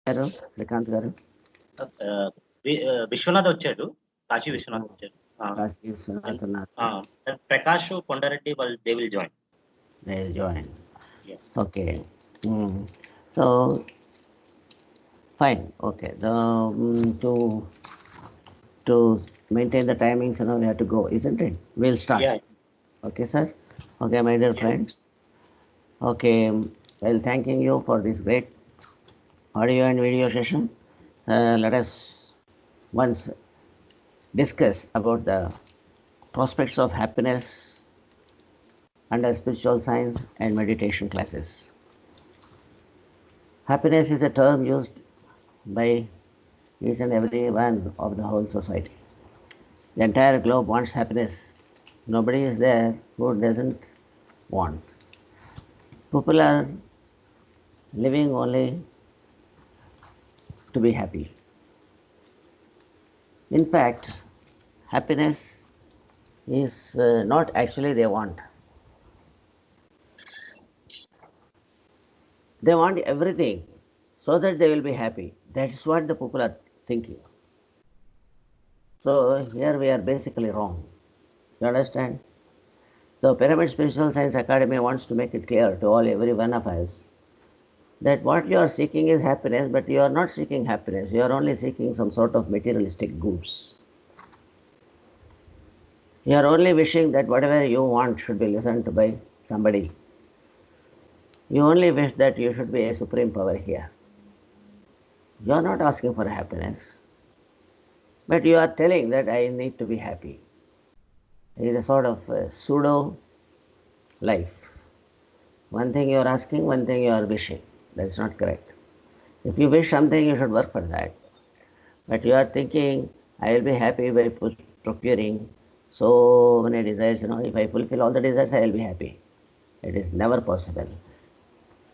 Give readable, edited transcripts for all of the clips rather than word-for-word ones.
గారు శ్రీకాంత్ గారు విశ్వనాథ్ వచ్చాడు, కాశీ విశ్వనాథ్ వచ్చాడు. కాశీ విశ్వనాథ్ ఉన్నారు. ప్రకాష్ కొండారెడ్డి వాళ్ళు they will join. Okay, so fine. Okay, to maintain the timings, we have to go, isn't it? We'll start. Yeah. Okay, sir. Okay, my dear friends. Okay, well, thanking you for this great audio and video session. Let us once discuss about the prospects of happiness under spiritual science and meditation classes. Happiness is a term used by each and every one of the whole society. The entire globe wants happiness. Nobody is there who doesn't want. People are living only to be happy. In fact, happiness is not actually they want. They want everything so that they will be happy. That's what the people are thinking. So here we are basically wrong. You understand? So Pyramid Spiritual Science Academy wants to make it clear to every one of us that what you are seeking is happiness, but you are not seeking happiness. You are only seeking some sort of materialistic goods. You are only wishing that whatever you want should be listened to by somebody. You only wish that you should be a supreme power here. You are not asking for happiness, but you are telling that I need to be happy. It is a sort of pseudo life. One thing you are asking, one thing you are wishing. That is not correct. If you wish something, you should work for that. But you are thinking, I will be happy by procuring so many desires. If I fulfill all the desires, I will be happy. It is never possible.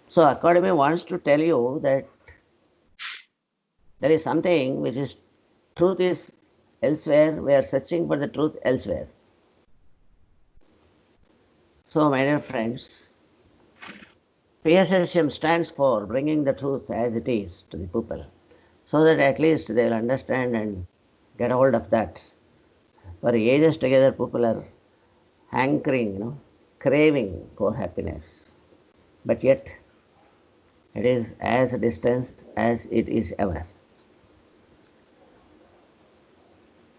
So Academy wants to tell you that there is something which is truth is elsewhere. We are searching for the truth elsewhere. So my dear friends, PSSM stands for bringing the truth as it is to the people, so that at least they will understand and get hold of that. For ages together, people are hankering, craving for happiness, but yet it is as distant as it is ever.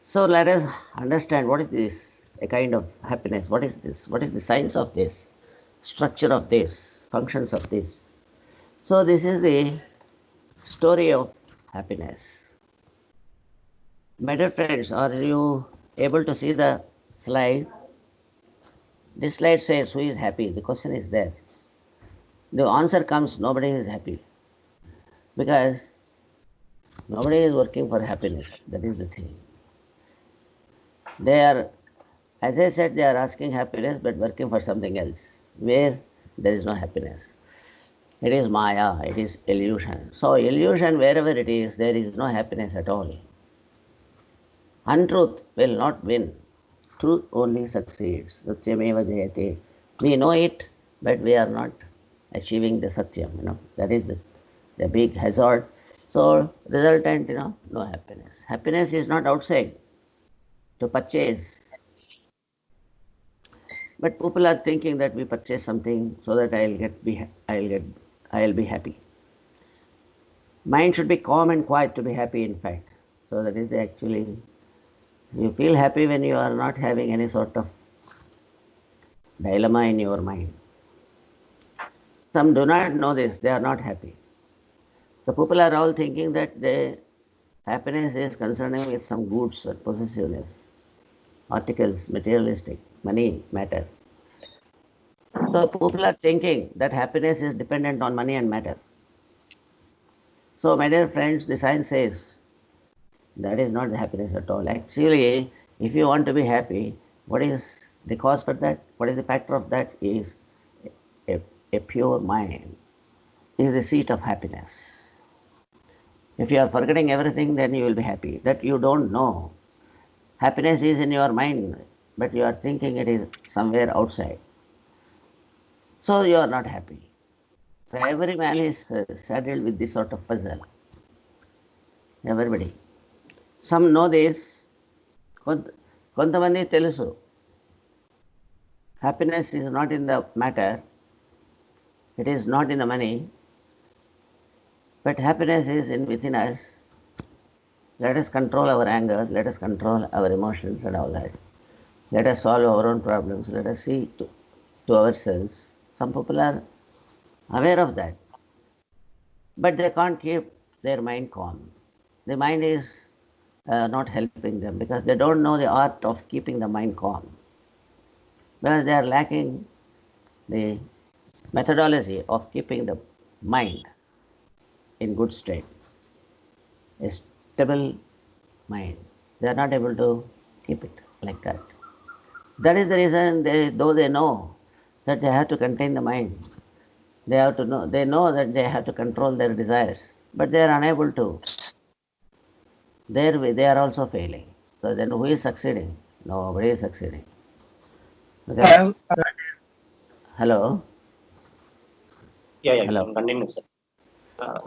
So let us understand what is this, a kind of happiness. What is this? What is the science of this? Structure of this? Functions of this? So this is the story of happiness. My dear friends, are you able to see the slide? This slide says who is happy. The question is there. The answer comes, nobody is happy, because nobody is working for happiness. That is the thing. They are, as I said, they are asking happiness but working for something else, where there is no happiness. It is Maya, it is illusion. So illusion, wherever it is, there is no happiness at all. Untruth will not win. Truth only succeeds. Satyameva jayate. We know it, but we are not achieving the Satyam. That is the big hazard. So resultant, no happiness. Happiness is not outside to purchase. But people are thinking that we purchase something so that I'll be happy. Mind should be calm and quiet to be happy, in fact. So that is actually, you feel happy when you are not having any sort of dilemma in your mind. Some do not know this, they are not happy. The people are all thinking that happiness is concerning with some goods or possessiveness, articles, materialistic, money, matter. So people are thinking that happiness is dependent on money and matter. So my dear friends, the science says that is not the happiness at all. Actually, if you want to be happy, what is the cause for that? What is the factor of that? Is a pure mind is the seat of happiness. If you are forgetting everything, then you will be happy. That you don't know. Happiness is in your mind, but you are thinking it is somewhere outside. So you are not happy. So every man is saddled with this sort of puzzle. Everybody. Some know this. కొంతమంది తెలుసు happiness is not in the matter, it is not in the money, but happiness is within us. Let us control our anger, let us control our emotions and all that. Let us solve our own problems, let us see to ourselves. Some people are aware of that, but they can't keep their mind calm. The mind is not helping them because they don't know the art of keeping the mind calm. Because they are lacking the methodology of keeping the mind in good state, a stable mind. They are not able to keep it like that. That is the reason though they know that they have to contain the mind, they know that they have to control their desires, but they are unable to. There they are also failing. So then who is succeeding? Nobody is succeeding. Okay. Hello? Yeah, Hello. continue, sir.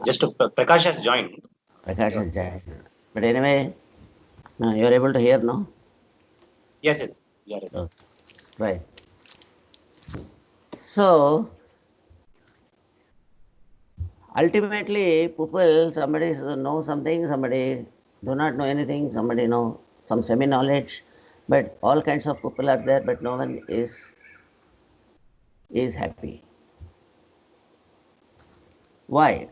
Just Prakash has joined. Prakash has joined. But anyway, you are able to hear, no? Yes, yes. Yeah, right. Oh, right. So, ultimately, people, somebody knows something, somebody do not know anything, somebody know some semi-knowledge, but all kinds of people are there, but no one is happy. Why?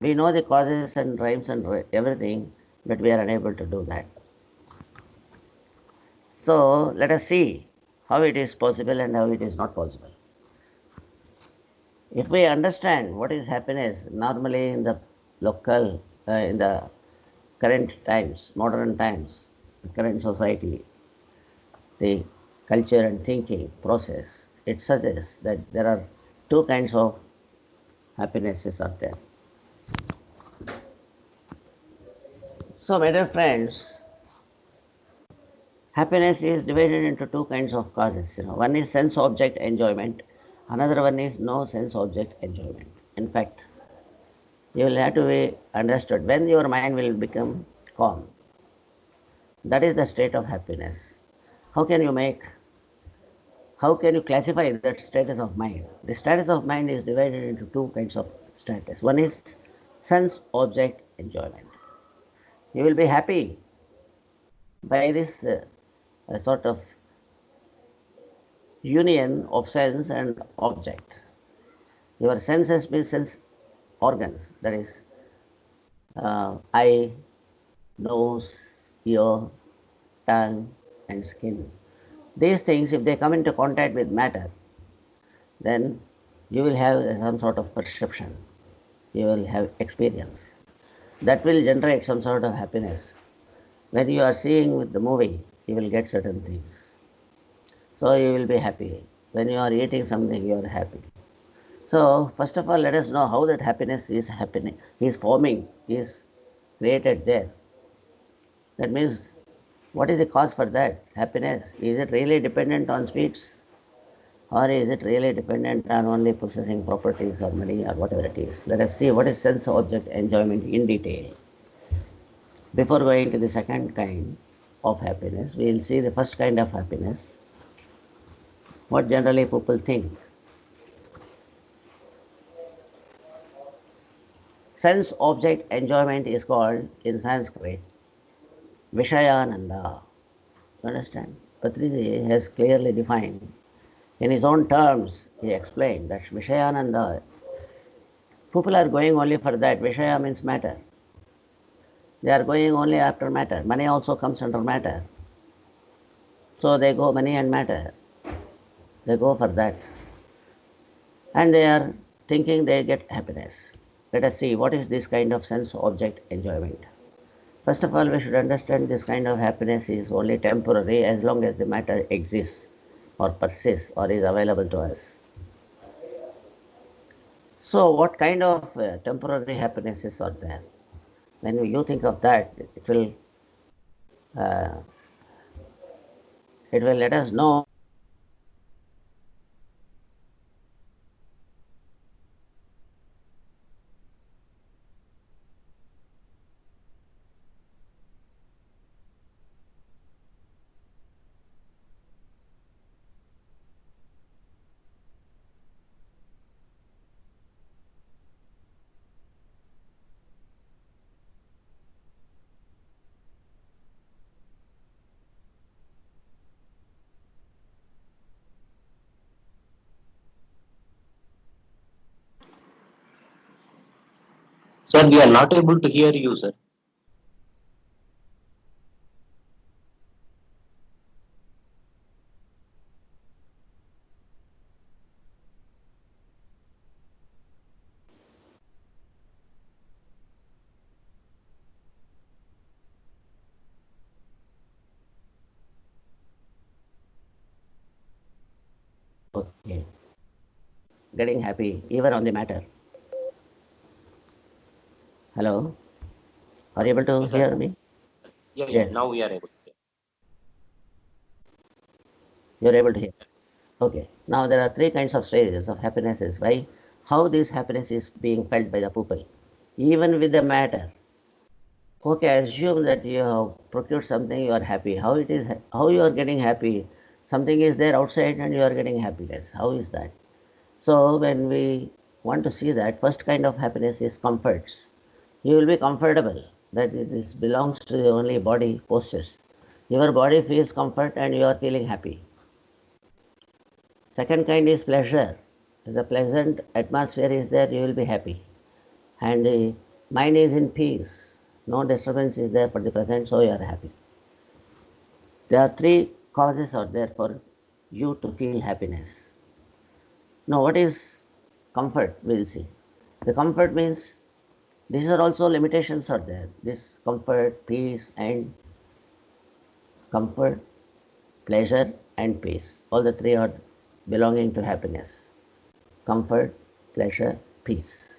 We know the causes and rhymes and everything, but we are unable to do that. So let us see how it is possible and how it is not possible. If we understand what is happiness, normally in the in the current times, modern times, current society, the culture and thinking process, it suggests that there are two kinds of happinesses are there. So, my dear friends, happiness is divided into two kinds of causes. One is sense object enjoyment, another one is no sense object enjoyment. In fact, you will have to be understood when your mind will become calm. That is the state of happiness. How can you classify that status of mind? The status of mind is divided into two kinds of status. One is sense object enjoyment. You will be happy by this sort of union of sense and object. Your senses means sense organs, that is eye, nose, ear, tongue, and skin. These things, if they come into contact with matter, then you will have some sort of perception, you will have experience. That will generate some sort of happiness. When you are seeing with the movie, you will get certain things. So you will be happy. When you are eating something, you are happy. So first of all, let us know how that happiness is happening, is forming, is created there. That means, what is the cause for that happiness? Is it really dependent on sweets? Or is it really dependent on only possessing properties or money or whatever it is? Let us see what is sense object enjoyment in detail. Before going to the second kind of happiness, we will see the first kind of happiness. What generally people think. Sense object enjoyment is called in Sanskrit Vishayananda. You understand? Patriji has clearly defined. In his own terms, he explained that Vishayananda, people are going only for that. Vishaya means matter. They are going only after matter. Money also comes under matter. So they go money and matter. They go for that. And they are thinking they get happiness. Let us see what is this kind of sense object enjoyment. First of all, we should understand this kind of happiness is only temporary as long as the matter exists or persists or is available to us. So, what kind of temporary happinesses are there? When you think of that, uh, it will let us know Sir, we are not able to hear you, sir. Okay. Getting happy even on the matter. Hello? Are you able to Yes, sir. hear me? Yeah. Yes. Now we are able to hear. You're able to hear. Okay. Now there are three kinds of stages of happiness is why how this happiness is being felt by the people. Even with the matter. Okay, assume that you have procured something, you are happy. How it is how you are getting happy? Something is there outside and you are getting happiness. How is that? So when we want to see that, first kind of happiness is comforts. You will be comfortable that this belongs to the only body possess. Your body feels comfort and you are feeling happy. Second kind is pleasure. If the pleasant atmosphere is there, you will be happy. And the mind is in peace. No disturbance is there for the present, so you are happy. There are three causes are there for you to feel happiness. Now, what is comfort? We'll see. The comfort means these are also limitations are there. This comfort, peace, and comfort, pleasure, and peace. All the three are belonging to happiness. Comfort, pleasure, peace.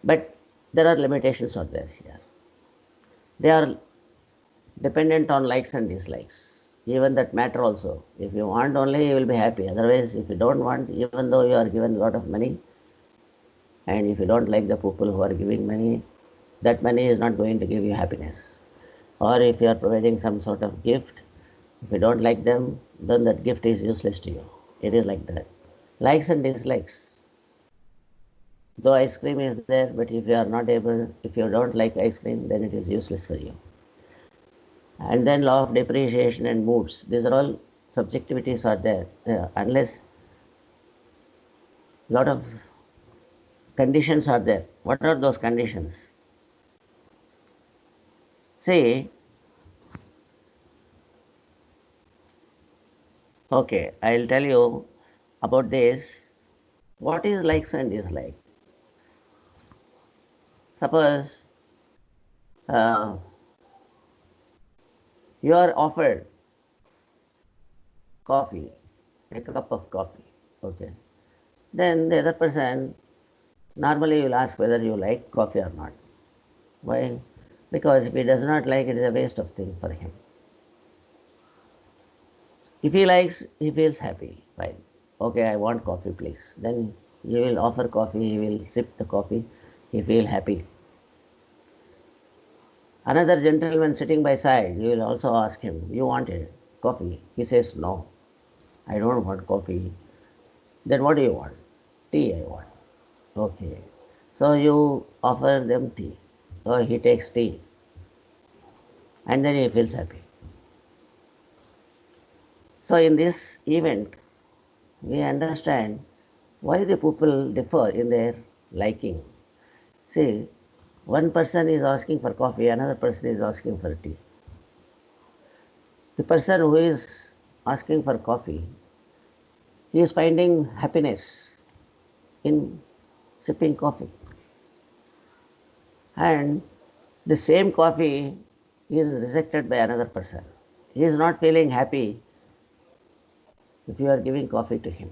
But there are limitations are there here. They are dependent on likes and dislikes. Even that matter also. If you want only, you will be happy. Otherwise, if you don't want, even though you are given a lot of money, and if you don't like the people who are giving money, that money is not going to give you happiness. Or if you are providing some sort of gift, if you don't like them, then that gift is useless to you. It is like that. Likes and dislikes. Though ice cream is there, but if you are not able, if you don't like ice cream, then it is useless for you. And then law of depreciation and moods. These are all subjectivities are there. Unless lot of conditions are there. What are those conditions? See, okay, I'll tell you about this. What is likes and dislikes? Suppose uh, you are offered coffee, a cup of coffee, okay. Then the other person normally will ask whether you like coffee or not. Why? Because if he does not like it, is a waste of thing for him. If he likes, he feels happy. Fine. Okay, I want coffee, please. Then you will offer coffee, he will sip the coffee, he feel happy. Another gentleman sitting by side, you will also ask him, you want it? Coffee? He says, no, I don't want coffee. Then what do you want? Tea I want. Okay. So you offer them tea. So he takes tea and then he feels happy. So in this event, we understand why the people differ in their liking. See, one person is asking for coffee, another person is asking for tea. The person who is asking for coffee, he is finding happiness in sipping coffee. And the same coffee is rejected by another person. He is not feeling happy if you are giving coffee to him.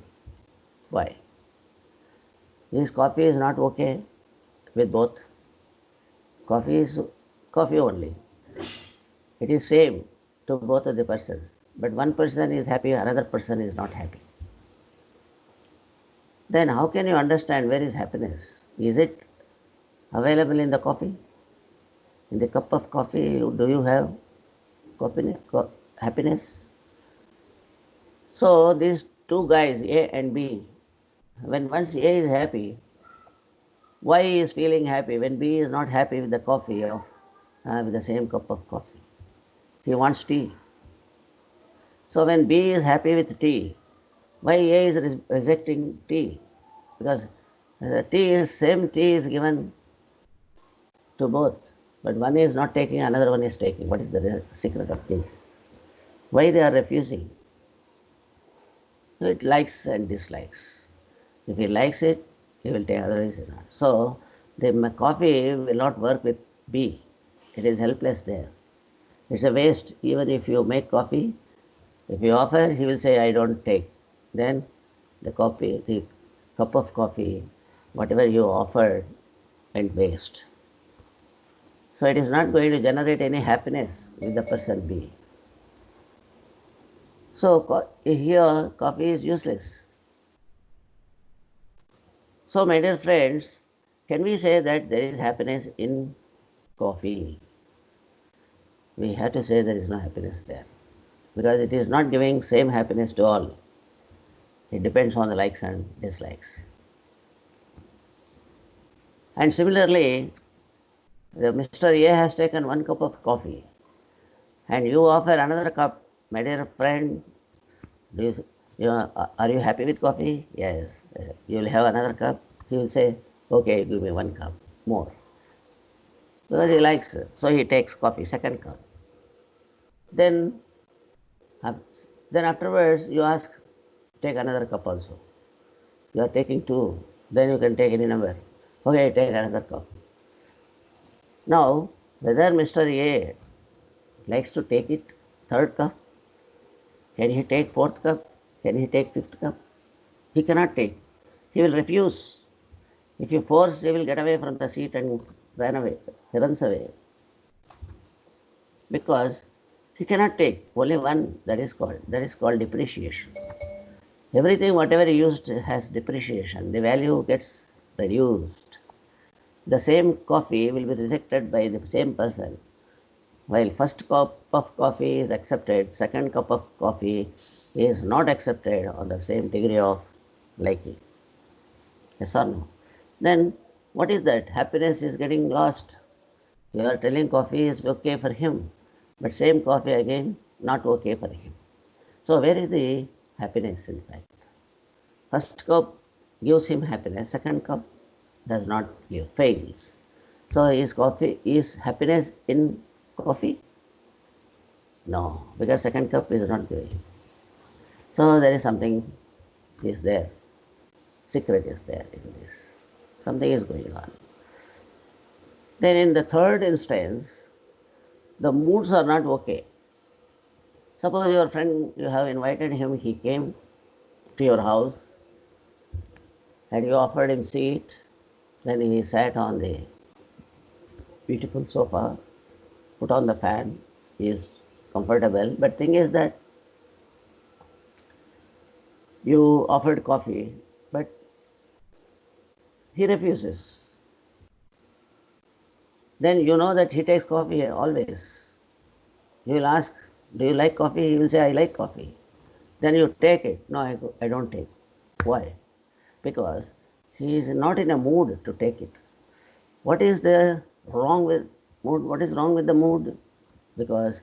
Why? His coffee is not okay with both. Coffee is coffee only. It is same to both of the persons. But one person is happy, another person is not happy. Then how can you understand where is happiness? Is it available in the coffee? In the cup of coffee, do you have happiness? So these two guys, A and B, when once A is happy, Y is feeling happy when B is not happy with the coffee of with the same cup of coffee. He wants tea. So when B is happy with tea, why A is rejecting tea? Because tea is given to both. But one is not taking, another one is taking. What is the secret of this? Why they are refusing? It likes and dislikes. If he likes it, he will take, otherwise not. So the coffee will not work with B. It is helpless there. It's a waste. Even if you make coffee, if you offer, he will say, I don't take. Then the cup of coffee, whatever you offered, went waste. So it is not going to generate any happiness with the person B. So here, coffee is useless. So, my dear friends, can we say that there is happiness in coffee? We have to say there is no happiness there, because it is not giving same happiness to all. It depends on the likes and dislikes. And similarly, the Mr. A has taken 1 cup of coffee and you offer another cup. My dear friend, are you happy with coffee? Yes. You will have another cup. He will say, okay, give me 1 cup more. Because he likes it. So he takes coffee, second cup. Then afterwards you ask, take another cup also. You are taking 2, then you can take any number. Okay, take another cup. Now, whether Mr. A likes to take it, 3rd cup, can he take 4th cup? Can he take 5th cup? He cannot take. He will refuse. If you force, he will get away from the seat and run away. He runs away. Because he cannot take only one, that is called depreciation. Everything whatever used has depreciation. The value gets reduced. The same coffee will be rejected by the same person. While first cup of coffee is accepted, second cup of coffee is not accepted on the same degree of liking. Yes or no? Then what is that? Happiness is getting lost. You are telling coffee is okay for him, but same coffee again not okay for him. So where is the happiness in fact? First cup gives him happiness, second cup does not give, fails. So is happiness in coffee? No, because second cup is not giving. So there is something is there. Secret is there in this. Something is going on. Then in the third instance, the moods are not okay. Suppose your friend, you have invited him, he came to your house and you offered him seat, then he sat on the beautiful sofa, put on the fan, he is comfortable. But thing is that you offered coffee, but he refuses. Then you know that he takes coffee always. You will ask, do you like coffee? He will say, I like coffee. Then you take it. No, I don't take. Why? Because he is not in a mood to take it. What is the wrong with mood? What is wrong with the mood? Because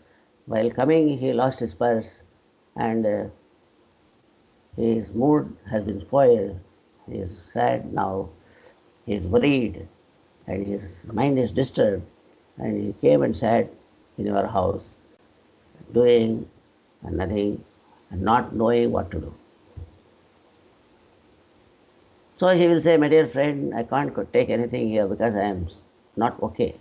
while coming, he lost his purse and his mood has been spoiled. He is sad now. He is worried and his mind is disturbed. And he came and sat in your house doing nothing and not knowing what to do. So he will say, my dear friend, I can't take anything here because I am not okay.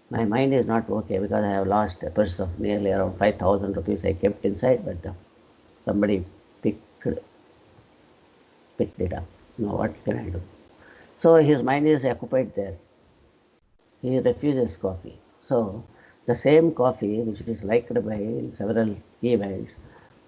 My mind is not okay because I have lost a purse of nearly around 5,000 rupees I kept inside, but somebody picked it up. Now what can I do? So his mind is occupied there. He refuses coffee. So the same coffee which is liked by several events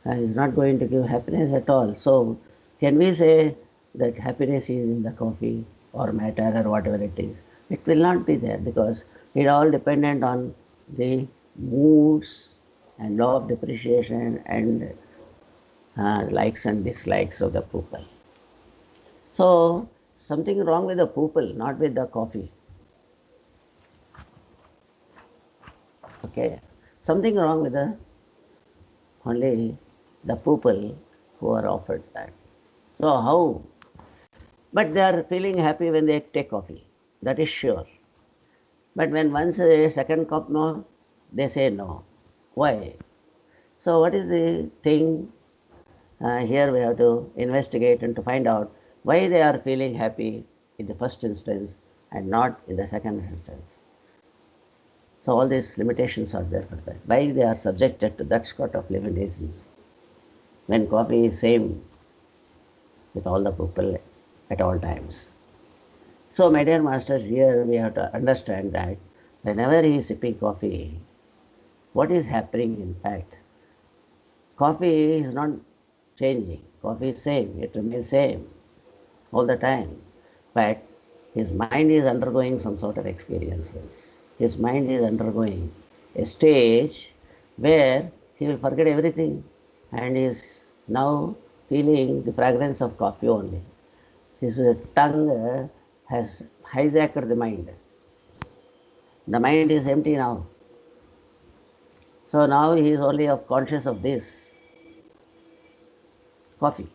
is not going to give happiness at all. So can we say that happiness is in the coffee or matter or whatever it is? It will not be there because it all dependent on the moods and law of depreciation and likes and dislikes of the people. So something wrong with the people, not with the coffee. Okay, something wrong with only the people who are offered that. So how? But they are feeling happy when they take coffee. That is sure. But when once a second cup no, they say no. Why? So what is the thing? Here we have to investigate and to find out why they are feeling happy in the first instance and not in the second instance. So all these limitations are there for that. Why they are subjected to that sort of limitations? When coffee is same with all the people at all times. So my dear masters, here we have to understand that whenever he is sipping coffee, what is happening in fact? Coffee is not changing. Coffee is same. It remains same all the time. But his mind is undergoing some sort of experiences. His mind is undergoing a stage where he will forget everything and is now feeling the fragrance of coffee only. His tongue has hijacked the mind. The mind is empty now. So now he is only conscious of this coffee.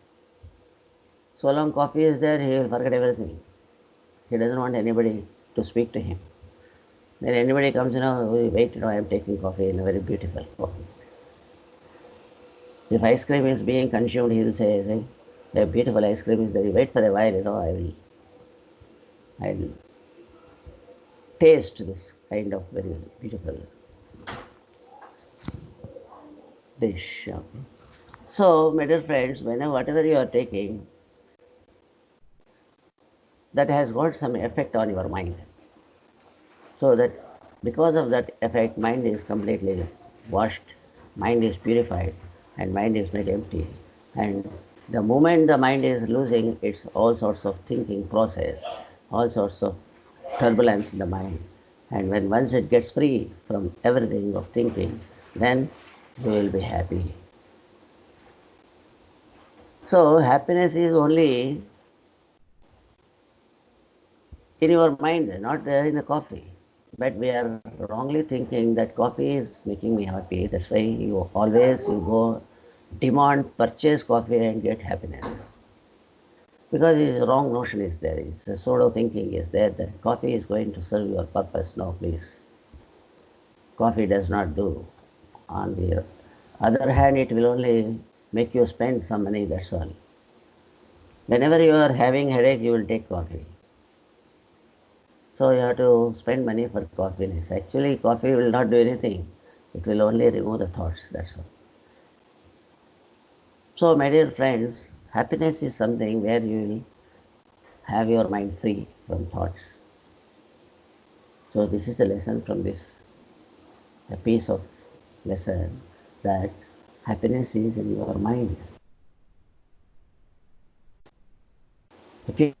So long coffee is there, he will forget everything. He doesn't want anybody to speak to him. Then anybody comes, wait, I am taking coffee in a very beautiful coffee. If ice cream is being consumed, he will say, a beautiful ice cream is there. You wait for a while, I will taste this kind of very beautiful dish. So, my dear friends, whatever you are taking, that has got some effect on your mind. So that because of that effect, mind is completely washed, mind is purified, and mind is made empty. And the moment the mind is losing its all sorts of thinking process, all sorts of turbulence in the mind, and when once it gets free from everything of thinking, then you will be happy. So happiness is only in your mind, not in the coffee. But we are wrongly thinking that coffee is making me happy. That's why you go demand, purchase coffee and get happiness. Because the wrong notion is there. It's a sort of thinking is there that coffee is going to serve your purpose. No, please. Coffee does not do. On the other hand, it will only make you spend some money, that's all. Whenever you are having headache, you will take coffee. So you have to spend money for coffee. Actually, coffee will not do anything. It will only remove the thoughts, that's all. So, my dear friends, happiness is something where you will have your mind free from thoughts. So, this is the lesson from this, a piece of lesson that happiness is in your mind. If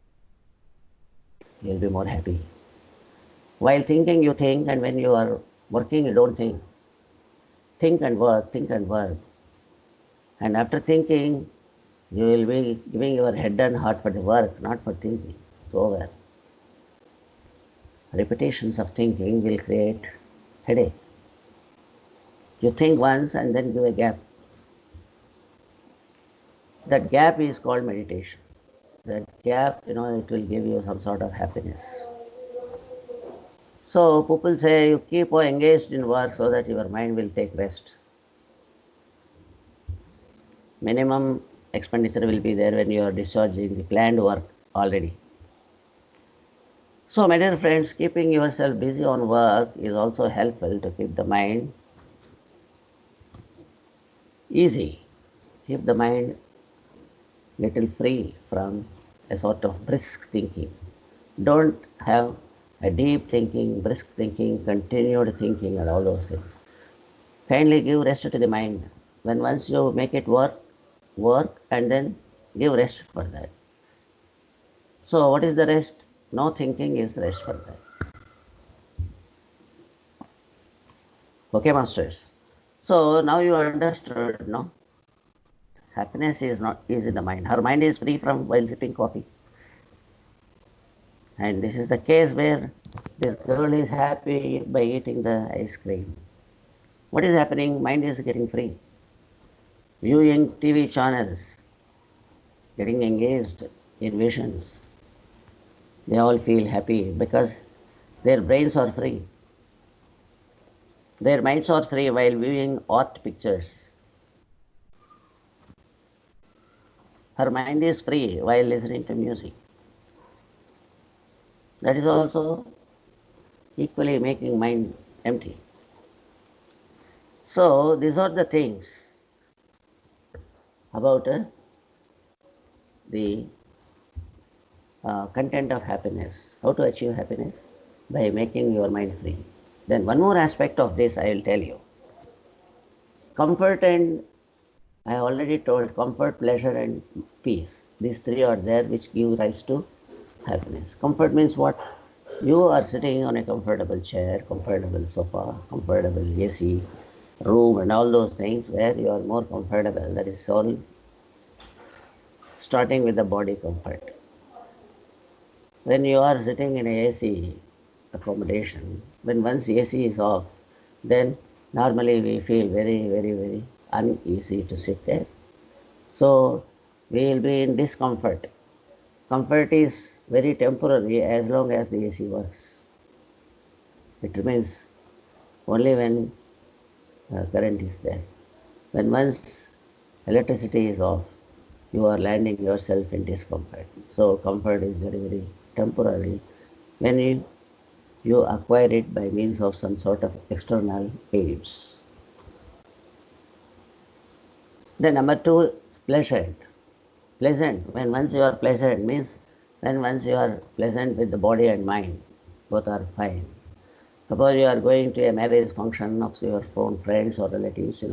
you'll be more happy. While thinking, you think, and when you are working, you don't think. Think and work, think and work. And after thinking, you will be giving your head and heart for the work, not for thinking. It's over. Repetitions of thinking will create headache. You think once and then give a gap. That gap is called meditation. That gap, it will give you some sort of happiness. So people say you keep engaged in work so that your mind will take rest. Minimum expenditure will be there when you are discharging the planned work already. So my dear friends, keeping yourself busy on work is also helpful to keep the mind easy. Keep the mind little free from a sort of brisk thinking. Don't have a deep thinking, brisk thinking, continued thinking, and all those things. Kindly give rest to the mind. When once you make it work, and then give rest for that. So, what is the rest? No thinking is rest for that. Okay, masters. So now you understood, no? Happiness is in the mind. Her mind is free from while sipping coffee. And this is the case where this girl is happy by eating the ice cream. What is happening? Mind is getting free. Viewing TV channels, getting engaged in visions. They all feel happy because their brains are free. Their minds are free while viewing art pictures. Her mind is free while listening to music. That is also equally making mind empty. So these are the things about the content of happiness. How to achieve happiness? By making your mind free. Then one more aspect of this I will tell you. Comfort and I already told comfort, pleasure and peace. These three are there which give rise to happiness. Comfort means what? You are sitting on a comfortable chair, comfortable sofa, comfortable AC room and all those things where you are more comfortable. That is all starting with the body comfort. When you are sitting in a AC accommodation, when once AC is off, then normally we feel very uneasy to sit there. So we will be in discomfort. Comfort is very temporary as long as the AC works. It remains only when current is there. When once electricity is off, you are landing yourself in discomfort. So comfort is very temporary when you acquire it by means of some sort of external aids. Then number two, pleasant. Pleasant, when once you are pleasant means when once you are pleasant with the body and mind, both are fine. Suppose you are going to a marriage function of your own friends or relatives,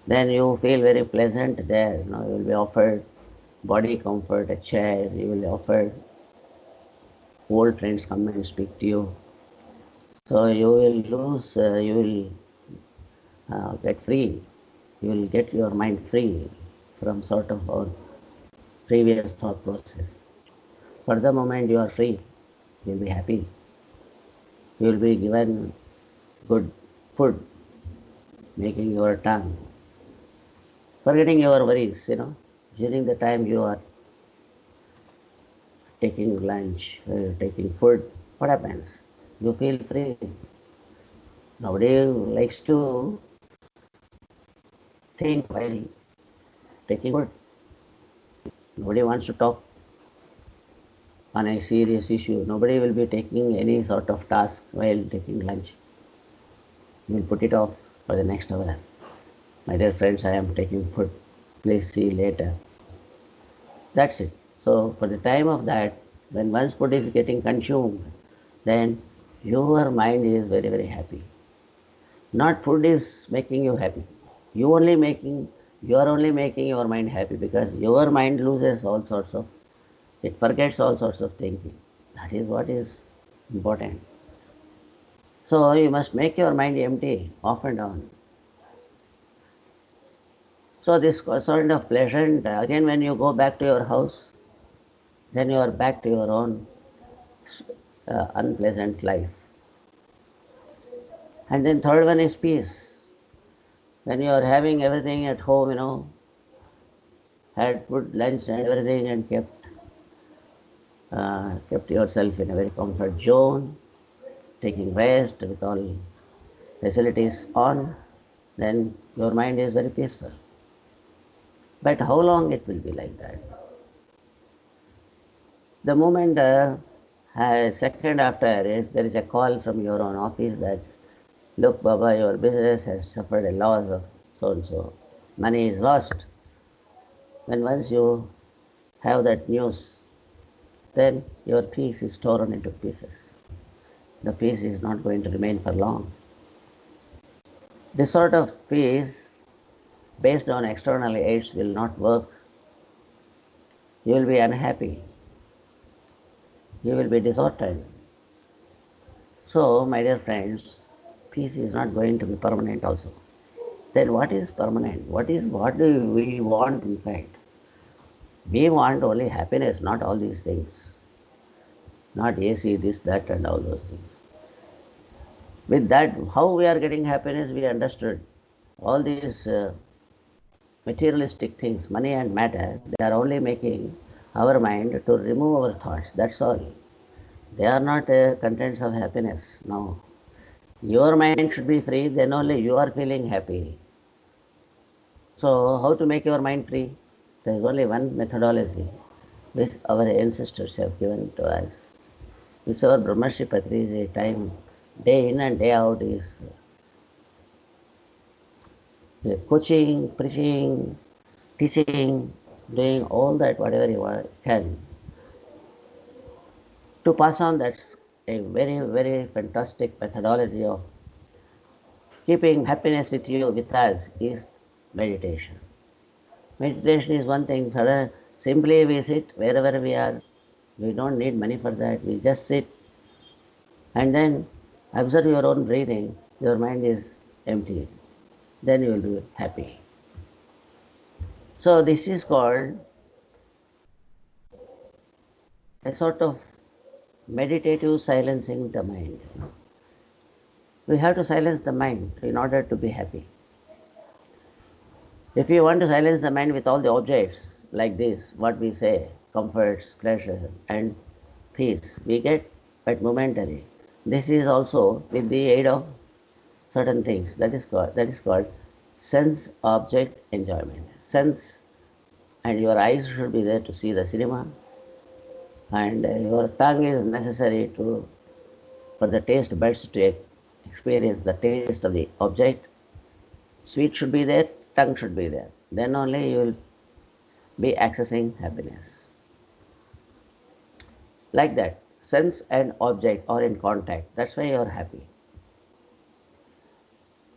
then you feel very pleasant there. You will be offered body comfort, a chair, you will be offered old friends come and speak to you. So you will lose, you will get free. You will get your mind free from sort of our previous thought process. For the moment you are free, you will be happy. You will be given good food, making your tongue, forgetting your worries, during the time you are taking lunch, taking food, what happens? You feel free. Nobody likes to think while taking food. Nobody wants to talk on a serious issue. Nobody will be taking any sort of task while taking lunch. You will put it off for the next hour. My dear friends, I am taking food. Please see later. That's it. So for the time of that, when one's food is getting consumed, then your mind is very happy. Not food is making you happy. You are only making your mind happy because your mind loses all sorts of, it forgets all sorts of thinking. That is what is important. So you must make your mind empty off and on. So this sort of pleasant, again when you go back to your house, then you are back to your own unpleasant life. And then third one is peace. When you are having everything at home, had food, lunch and everything and kept yourself in a very comfort zone, taking rest with all facilities on, then your mind is very peaceful. But how long it will be like that? The moment second after there is a call from your own office that, look Baba, your business has suffered a loss of so and so, money is lost. When once you have that news, then your peace is torn into pieces. The peace is not going to remain for long. This sort of peace based on external aids will not work. You will be unhappy. You will be disordered. So, my dear friends, peace is not going to be permanent also. Then what is permanent? What do we want in fact? We want only happiness, not all these things. Not AC, this, that and all those things. With that, how we are getting happiness, we understood. All these materialistic things, money and matter, they are only making our mind to remove our thoughts. That's all. They are not contents of happiness. No. Your mind should be free, then only you are feeling happy. So, how to make your mind free? There is only one methodology which our ancestors have given to us. Which our Brahmarshi Patri time, day in and day out is coaching, preaching, teaching, doing all that whatever you can to pass on. That's a very, very fantastic methodology of keeping happiness with you, with us, is meditation. Meditation is one thing. Simply we sit wherever we are. We don't need money for that. We just sit and then observe your own breathing. Your mind is empty. Then you will be happy. So this is called a sort of meditative silencing the mind. We have to silence the mind in order to be happy. If you want to silence the mind with all the objects like this, what we say, comforts, pleasure, and peace, we get but momentary. This is also with the aid of certain things. That is called sense object enjoyment. Sense, and your eyes should be there to see the cinema, and your tongue is necessary to for the taste buds to experience the taste of the object. Sweet should be there, tongue should be there. Then only you will be accessing happiness. Like that, sense and object are in contact. That's why you are happy.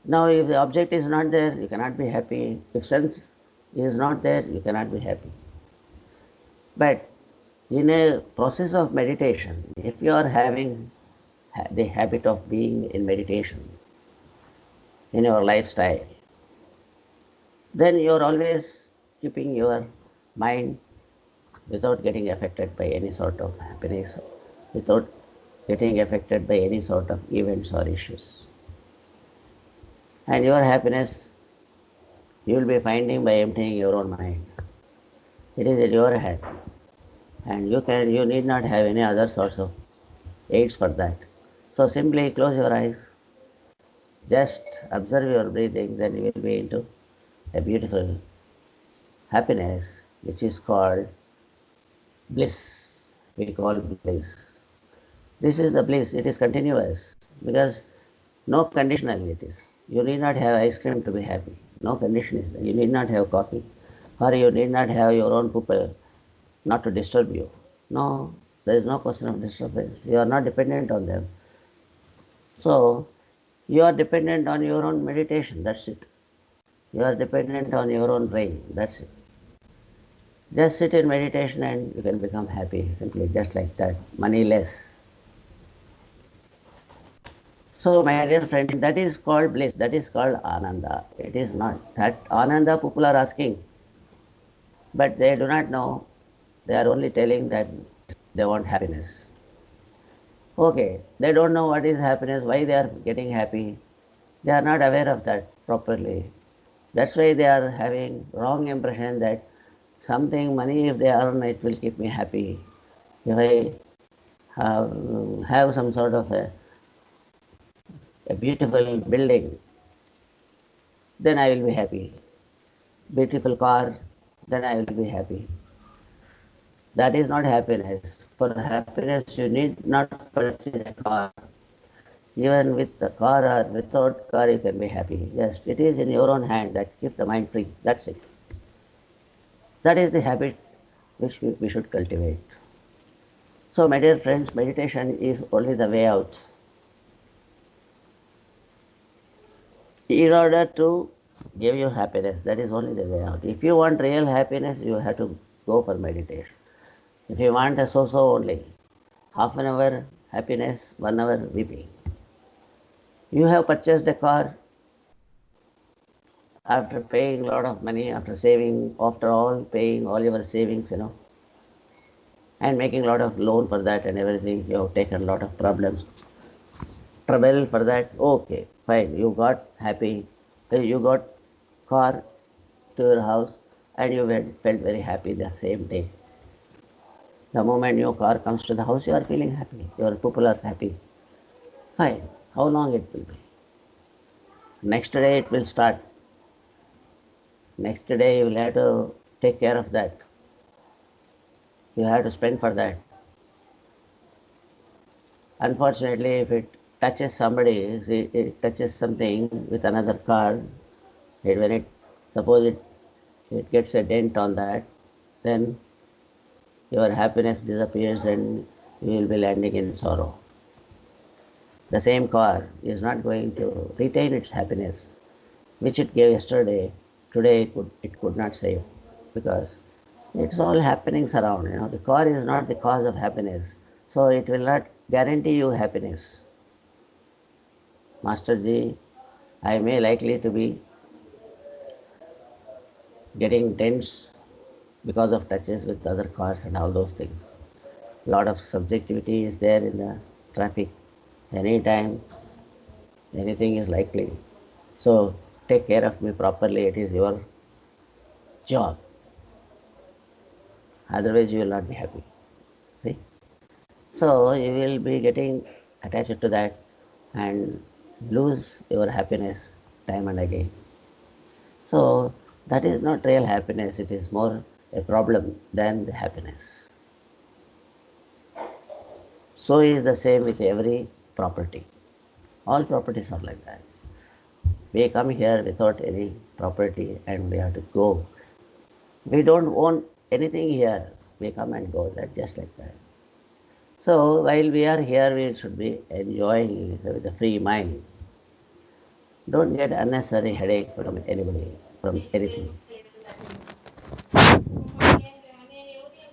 Now, if the object is not there, you cannot be happy. If sense is not there, you cannot be happy. But in a process of meditation, if you are having the habit of being in meditation in your lifestyle, then you are always keeping your mind without getting affected by any sort of happiness, without getting affected by any sort of events or issues. And your happiness you will be finding by emptying your own mind. It is in your hand, and you need not have any other sorts of aids for that. So simply close your eyes, just observe your breathing, then you will be into a beautiful happiness which is called bliss. We call bliss. This is the bliss. It is continuous because no conditionalities. You need not have ice cream to be happy. No condition is there. You need not have coffee, or you need not have your own people not to disturb you. No, there is no question of disturbance. You are not dependent on them. So you are dependent on your own meditation. That's it. You are dependent on your own brain. That's it. Just sit in meditation and you can become happy, simply just like that, moneyless. So, my dear friend, that is called bliss, that is called Ananda. It is not. That Ananda people are asking, but they do not know. They are only telling that they want happiness. Okay, they don't know what is happiness, why they are getting happy. They are not aware of that properly. That's why they are having wrong impression that something money if they earn it will keep me happy. If I have some sort of a beautiful building, then I will be happy. Beautiful car, then I will be happy. That is not happiness. For happiness, you need not purchase a car. Even with the car or without car, you can be happy. Yes, it is in your own hand that keep the mind free. That's it. That is the habit which we should cultivate. So, my dear friends, meditation is only the way out. In order to give you happiness, that is only the way out. If you want real happiness, you have to go for meditation. If you want a so-so only, half an hour happiness, 1 hour weeping. You have purchased a car after paying a lot of money, after saving, after all paying all your savings, and making a lot of loan for that and everything. You have taken a lot of problems, trouble for that. Okay, fine. You got happy. You got car to your house, and you felt very happy the same day. The moment your car comes to the house, you are feeling happy. Your people are happy. Fine. How long it will be? Next day it will start. Next day you will have to take care of that. You have to spend for that. Unfortunately, if it touches somebody, it touches something with another car, when it suppose it gets a dent on that, then your happiness disappears and you will be landing in sorrow. The same car is not going to retain its happiness, which it gave yesterday. Today it could not save, because it's all happenings around. The car is not the cause of happiness, so it will not guarantee you happiness. Masterji, I may likely to be getting tense because of touches with other cars and all those things. A lot of subjectivity is there in the traffic. Anytime anything is likely. So take care of me properly. It is your job. Otherwise you will not be happy. See? So you will be getting attached to that and lose your happiness time and again. So that is not real happiness. It is more a problem than the happiness. So is the same with every property. All properties are like that. We come here without any property and we have to go. We don't own anything here. We come and go. That's just like that. So while we are here, we should be enjoying with a free mind. Don't get unnecessary headache from anybody, from anything.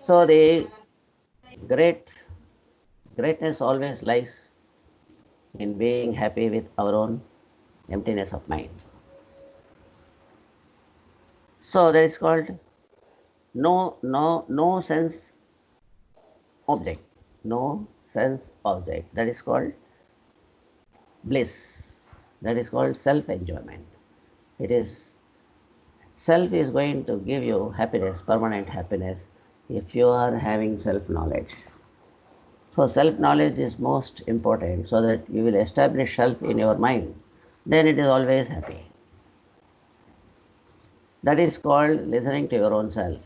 So the greatness always lies in being happy with our own emptiness of mind. So that is called no sense object. No sense object. That is called bliss. That is called self-enjoyment. It is self is going to give you happiness, permanent happiness, if you are having self-knowledge. So self-knowledge is most important, so that you will establish self in your mind. Then it is always happy. That is called listening to your own self.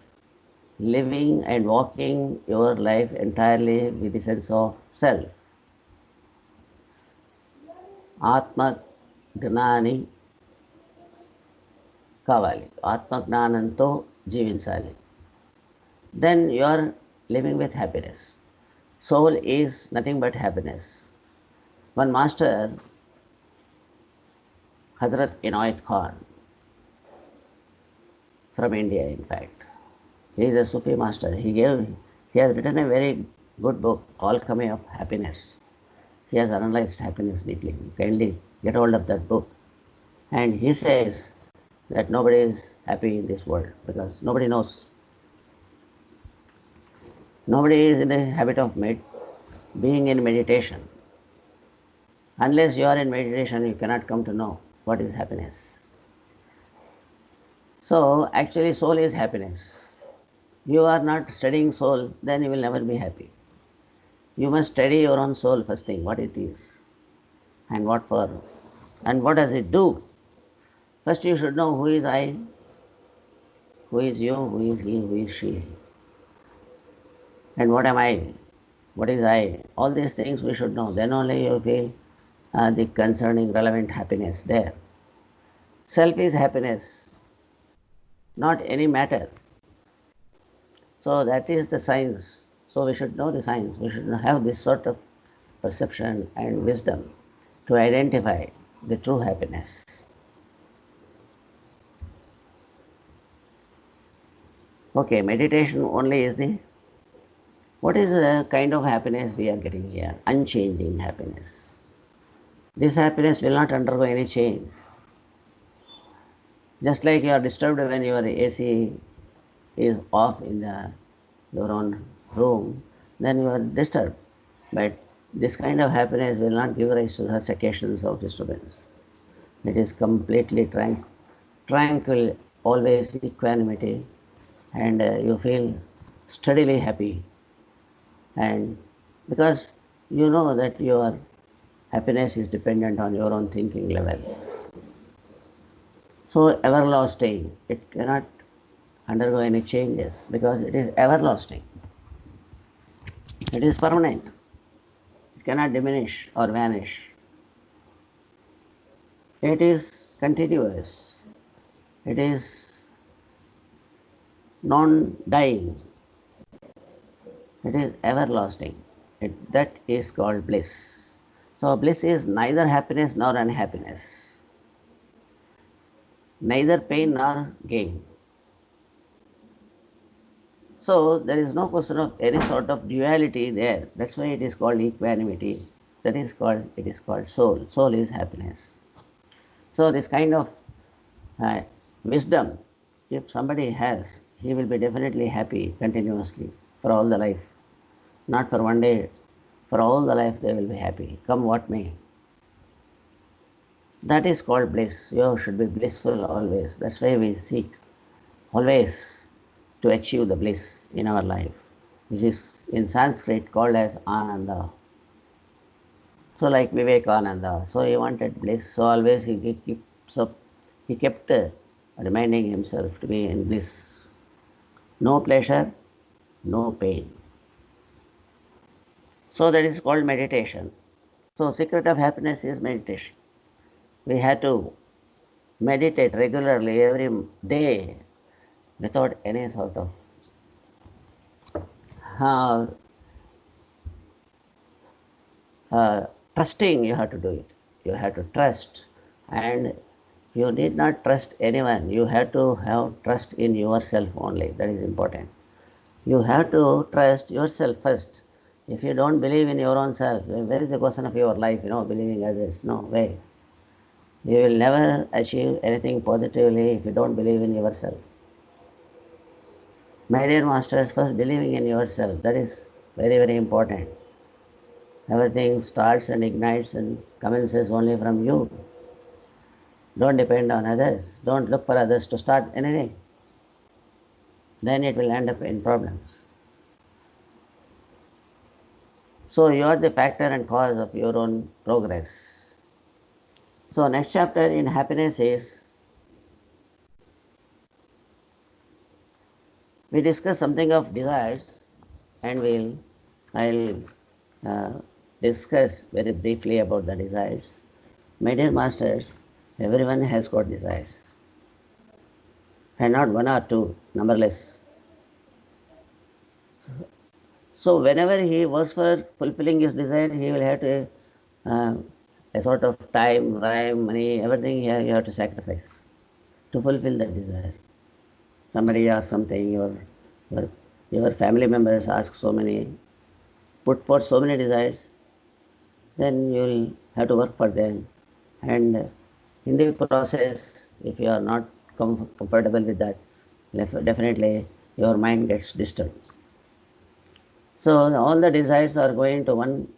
Living and walking your life entirely with the sense of self. Atma జ్ఞాని కావాలి. ఆత్మజ్ఞానంతో జీవించాలి. Then you are living with happiness. Soul is nothing but happiness. One master, Hazrat Inayat Khan, from India in fact, he is a Sufi master. He has written a very good book, Alchemy of Happiness. He has analyzed happiness deeply. Kindly get hold of that book. And he says that nobody is happy in this world because nobody knows. Nobody is in the habit of being in meditation. Unless you are in meditation, you cannot come to know what is happiness. So actually soul is happiness. You are not studying soul, then you will never be happy. You must study your own soul first thing, what it is and what for and what does it do. First you should know who is I, who is you, who is he, who is she, and what am I, what is I. All these things we should know. Then only you feel the concerning relevant happiness there. Self is happiness, not any matter. So that is the science. So we should know the science. We should have this sort of perception and wisdom to identify the true happiness. Okay, meditation only is the, what is the kind of happiness we are getting here? Unchanging happiness. This happiness will not undergo any change. Just like you are disturbed when your AC is off in your own room, then you are disturbed. But this kind of happiness will not give rise to such occasions of disturbance. It is completely tranquil, always equanimity, and you feel steadily happy. And because you know that you are Happiness is dependent on your own thinking level. So everlasting, it cannot undergo any changes because it is everlasting. It is permanent. It cannot diminish or vanish. It is continuous. It is non-dying. It is everlasting. That is called bliss. So bliss is neither happiness nor unhappiness, neither pain nor gain. So there is no question of any sort of duality there. That's why it is called equanimity. It is called soul. Soul is happiness. So this kind of uh, wisdom, if somebody has, he will be definitely happy continuously for all the life. Not for one day, for all the life they will be happy, come what may. That is called bliss. You should be blissful always. That's why we seek always to achieve the bliss in our life, which is in Sanskrit called as Ananda. So like Vivekananda, so he wanted bliss, so always he kept reminding himself to be in bliss. No pleasure, no pain. So that is called meditation. So secret of happiness is meditation. We have to meditate regularly every day without any sort of uh, trusting. You have to do it. You have to trust, and you need not trust anyone. You have to have trust in yourself only. That is important. You have to trust yourself first. If you don't believe in your own self, where is the question of your life, believing others? No way. You will never achieve anything positively if you don't believe in yourself. My dear masters, first believing in yourself, that is very, very important. Everything starts and ignites and commences only from you. Don't depend on others. Don't look for others to start anything. Then it will end up in problems. So you are the factor and cause of your own progress. So next chapter in happiness is, we discuss something of desires, and I'll discuss very briefly about the desires. My dear masters, everyone has got desires, and not one or two, numberless. So whenever he works for fulfilling his desire, he will have to a sort of time, rhyme, money, everything here you have to sacrifice to fulfill that desire. Somebody asks something, your, your family members ask so many, put forth so many desires, then you will have to work for them. And in the process, if you are not comfortable with that, definitely your mind gets disturbed. So all the desires are going to one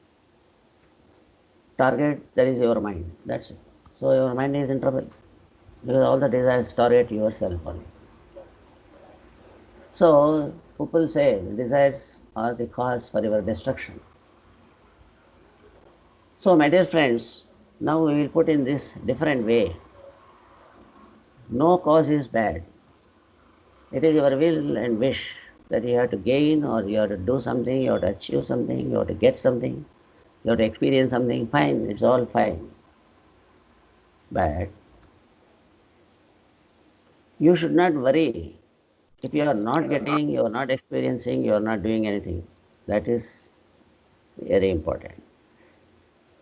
target, that is your mind. That's it. So your mind is in trouble because all the desires target yourself only. So people say the desires are the cause for your destruction. So my dear friends, now we will put in this different way. No cause is bad. It is your will and wish that you have to gain, or you have to do something, you have to achieve something, you have to get something, you have to experience something. Fine, it's all fine. But you should not worry if you are not getting, you are not experiencing, you are not doing anything. That is very important.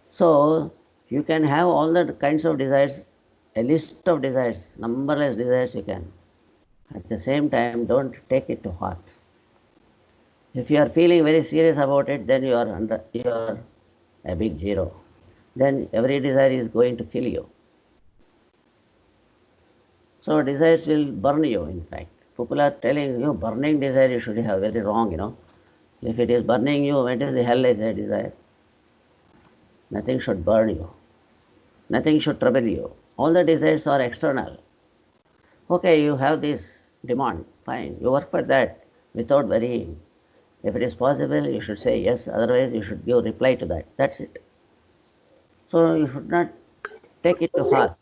So you can have all the kinds of desires, a list of desires, numberless desires you can. At the same time, don't take it to heart. If you are feeling very serious about it, then you are a big zero. Then every desire is going to kill you. So desires will burn you, in fact. People are telling you burning desire you should have, very wrong. If it is burning you, what is the hell is a desire? Nothing should burn you. Nothing should trouble you. All the desires are external. Okay, you have this demand, fine. You work for that without worrying. If it is possible, you should say yes, otherwise you should give reply to that. That's it. So you should not take it to heart.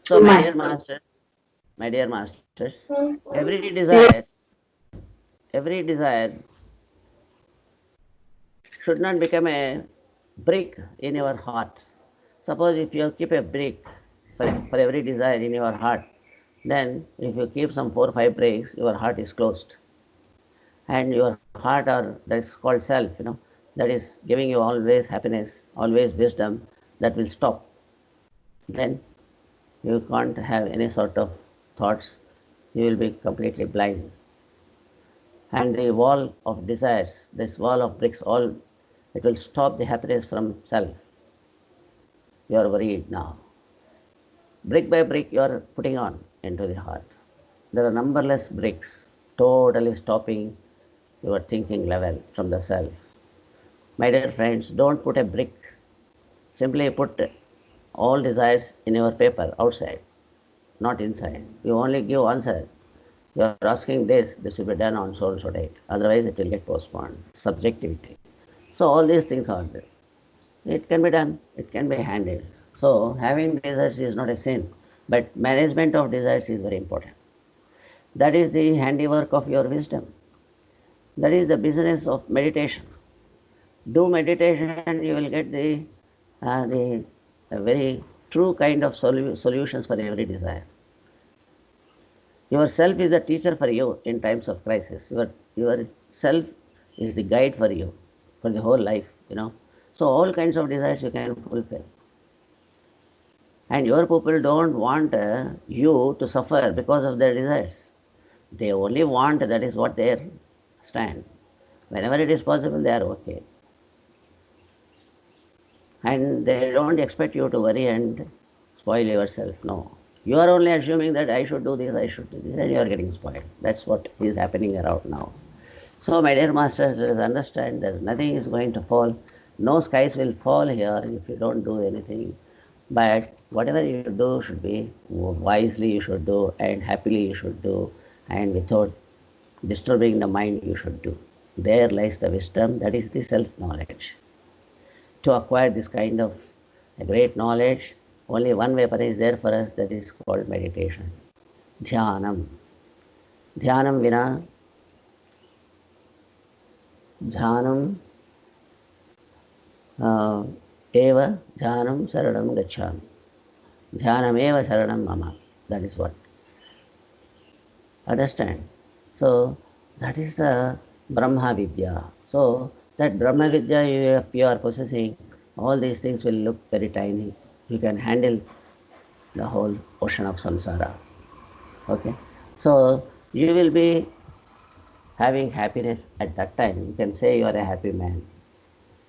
So my dear masters, every desire should not become a brick in your heart. Suppose if you keep a brick for every desire in your heart, then if you keep some 4 or 5 bricks, your heart is closed. And your heart, or that is called self, that is giving you always happiness, always wisdom, that will stop. Then you can't have any sort of thoughts, you will be completely blind. And the wall of desires, this wall of bricks, all it will stop the happiness from self. You are worried now. Brick by brick, you are putting on into the heart. There are numberless bricks, totally stopping your thinking level from the self. My dear friends, don't put a brick. Simply put all desires in your paper outside, not inside. You only give answer. You are asking this will be done on so and so date. Otherwise, it will get postponed. Subjectivity. So all these things are there. It can be done. It can be handled. So having desires is not a sin, but management of desires is very important. That is the handiwork of your wisdom. That is the business of meditation. Do meditation, you will get the very true kind of solutions for every desire. Yourself is the teacher for you in times of crisis. Your self is the guide for you for the whole life. So all kinds of desires you can fulfill. And your people don't want you to suffer because of their desires. They only want, that is what their stand. Whenever it is possible, they are okay. And they don't expect you to worry and spoil yourself. No. You are only assuming that I should do this, I should do this, and you are getting spoiled. That's what is happening around now. So, my dear masters, understand that nothing is going to fall. No skies will fall here if you don't do anything. But whatever you do should be wisely, you should do, and happily you should do, and without disturbing the mind, you should do. There lies the wisdom, that is the self knowledge. To acquire this kind of a great knowledge, only one weapon is there for us, that is called meditation. Dhyanam. Dhyanam vina, dhyanam eva dhyanam saranam gacchami. Dhyanam eva saranam mama. That is what. Understand? So, that is the Brahma Vidya. So, that Brahma Vidya, if you are possessing, all these things will look very tiny. You can handle the whole ocean of samsara. Okay? So, you will be having happiness at that time. You can say you are a happy man.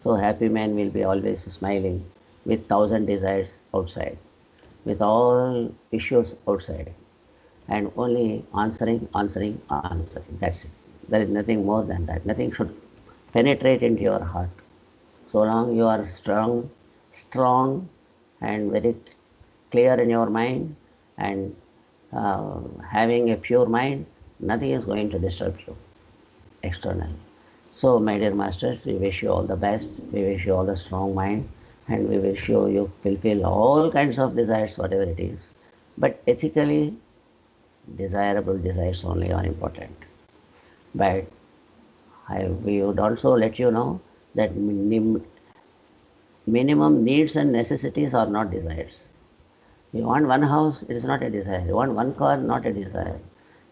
So, happy man will be always smiling with 1,000 desires outside, with all issues outside, and only answering, answering, answering. That's it. There is nothing more than that. Nothing should penetrate into your heart. So long you are strong and very clear in your mind, and having a pure mind, nothing is going to disturb you externally. So, my dear masters, we wish you all the best. We wish you all the strong mind, and we wish you fulfill all kinds of desires, whatever it is. But ethically, desirable desires only are important. But we would also let you know that minimum needs and necessities are not desires. You want one house, it is not a desire. You want one car, not a desire.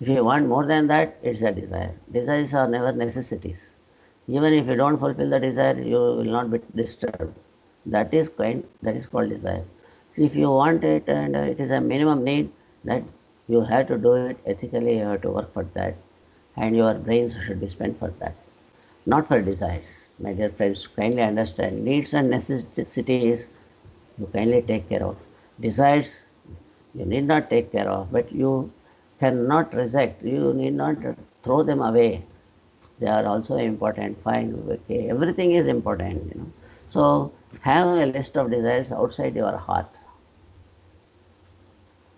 If you want more than that, it's a desire. Desires are never necessities. Even if you don't fulfill the desire, you will not be disturbed. That is called desire. If you want it and it is a minimum need, that you have to do it ethically, you have to work for that, and your brains should be spent for that, not for desires. My dear friends, kindly understand, needs and necessities you kindly take care of. Desires you need not take care of, but you cannot reject, you need not throw them away. They are also important. Fine, okay, everything is important. So have a list of desires outside your heart.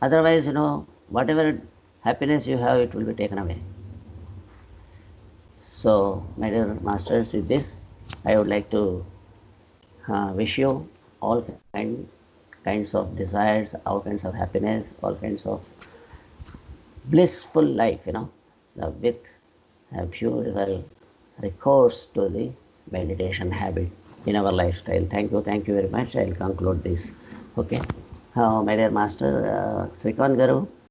Otherwise, whatever happiness you have, it will be taken away. So, my dear masters, with this, I would like to wish you all kinds of desires, all kinds of happiness, all kinds of blissful life, with a beautiful recourse to the meditation habit in our lifestyle. Thank you very much. I'll conclude this. Okay. My dear Master Srikant Garu,